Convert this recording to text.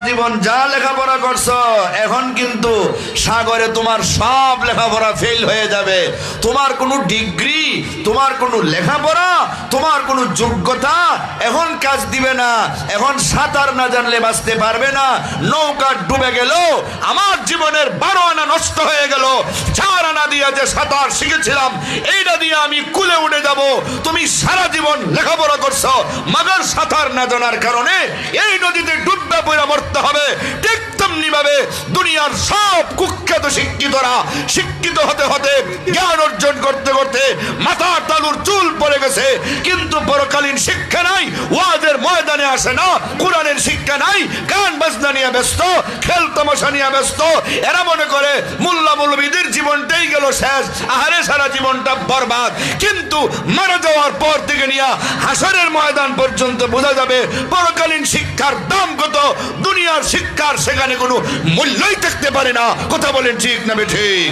জীবন যা লেখাপড়া করছো এখন কিন্তু সাগরে তোমার সব লেখাপড়া ফেল হয়ে যাবে। তোমার কোনো ডিগ্রি, তোমার কোনো লেখাপড়া, তোমার কোনো যোগ্যতা এখন কাজ দিবে না। এখন সাঁতার না জানলে বাঁচতে পারবে না। নৌকা ডুবে গেল, আমার জীবনের 12 আনা নষ্ট হয়ে গেল। 4 আনা দিয়ে যে সাঁতার শিখেছিলাম এইটা দিয়ে আমি কুলে উঠে যাব। তুমি সারা জীবন লেখাপড়া করছো, মাগার সাঁতার না জানার কারণে এই নদীতে ডুববে পড়ে মরতে হবে। ঠিক তেমনি ভাবে দুনিয়ার সব কুখ্যাত শিক্ষিতরা শিক্ষিত হতে হতে জ্ঞান অর্জন করতে করতে মাথার তালুর চুল পড়ে গেছে, কিন্তু পরকালীন শিক্ষা নাই, ওয়াজের ময়দানে আসে না, কোরআনের শিক্ষা নাই, গান বাজনা নিয়ে ব্যস্ত, খেল তামাশা নিয়ে ব্যস্ত। এরা মনে করে মোল্লা মৌলবীদের জীবনটাই গেল শেষ, আহারে সারা জীবনটা বরবাদ। কিন্তু মারা যাওয়ার পর থেকে নিয়ে হাসরের ময়দান পর্যন্ত বোঝা যাবে পরকালীন শিক্ষার দাম কত। দুনিয়ার শিক্ষার সেখানে কোনো মূল্যই থাকতে পারে না। কথা বলেন ঠিক না বেঠিক?